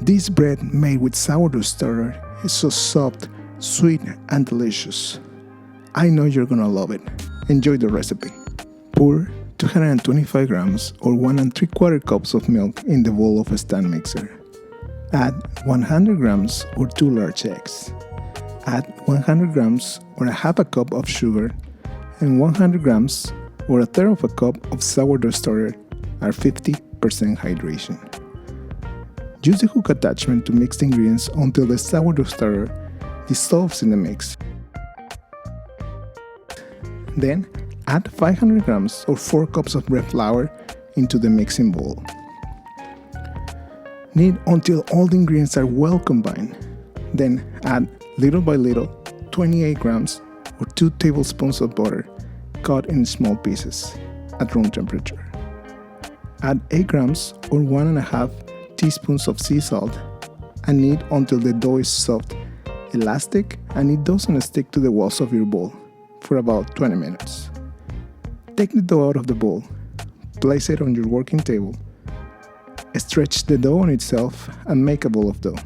This bread made with sourdough starter is so soft, sweet, and delicious. I know you're gonna love it. Enjoy the recipe. Pour 225 grams or 1 3/4 cups of milk in the bowl of a stand mixer. Add 100 grams or 2 large eggs. Add 100 grams or a half a cup of sugar and 100 grams or a third of a cup of sourdough starter at 50% hydration. Use the hook attachment to mix the ingredients until the sourdough starter dissolves in the mix. Then, add 500 grams or 4 cups of bread flour into the mixing bowl. Knead until all the ingredients are well combined. Then, add little by little 28 grams or 2 tablespoons of butter cut in small pieces at room temperature. Add 8 grams or 1.5 teaspoons of sea salt and knead until the dough is soft, elastic, and it doesn't stick to the walls of your bowl for about 20 minutes. Take the dough out of the bowl, place it on your working table, stretch the dough on itself, and make a ball of dough.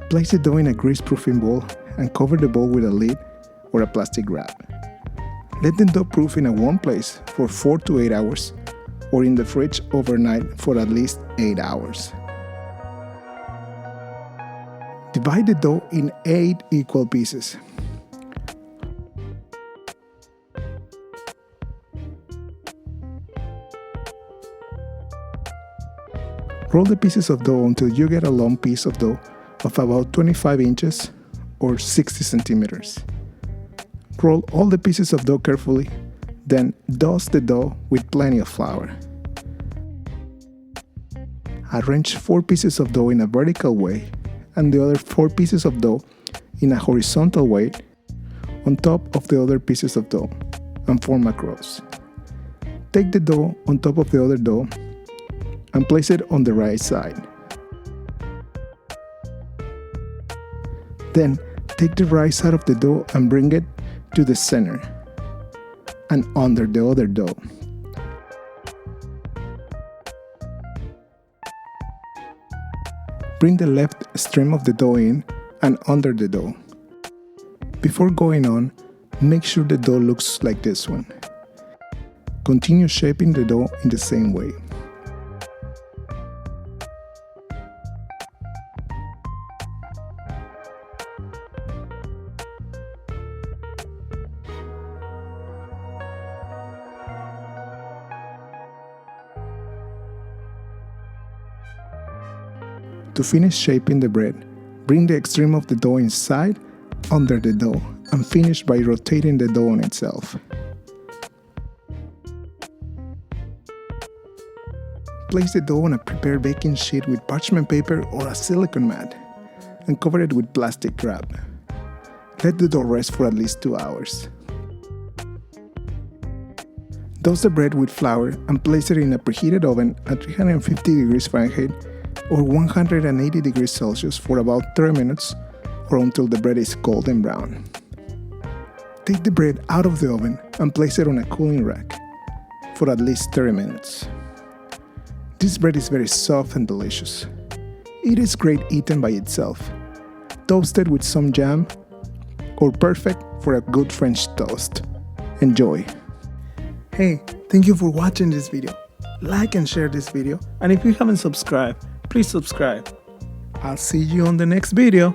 Place the dough in a grease-proofing bowl and cover the bowl with a lid or a plastic wrap. Let the dough proof in a warm place for 4 to 8 hours or in the fridge overnight for at least 8 hours. Divide the dough in 8 equal pieces. Roll the pieces of dough until you get a long piece of dough of about 25 inches or 60 centimeters. Roll all the pieces of dough carefully, then dust the dough with plenty of flour. Arrange 4 pieces of dough in a vertical way and the other 4 pieces of dough in a horizontal way on top of the other pieces of dough and form a cross. Take the dough on top of the other dough and place it on the right side. Then take the right side of the dough and bring it to the center and under the other dough. Bring the left extreme of the dough in and under the dough. Before going on, make sure the dough looks like this one. Continue shaping the dough in the same way. To finish shaping the bread, bring the extreme of the dough inside, under the dough, and finish by rotating the dough on itself. Place the dough on a prepared baking sheet with parchment paper or a silicone mat, and cover it with plastic wrap. Let the dough rest for at least 2 hours. Dust the bread with flour and place it in a preheated oven at 350 degrees Fahrenheit or 180 degrees Celsius for about 30 minutes or until the bread is golden brown. Take the bread out of the oven and place it on a cooling rack for at least 30 minutes. This bread is very soft and delicious. It is great eaten by itself, toasted with some jam, or perfect for a good French toast. Enjoy! Hey, thank you for watching this video. Like and share this video, and if you haven't subscribed, please subscribe. I'll see you on the next video.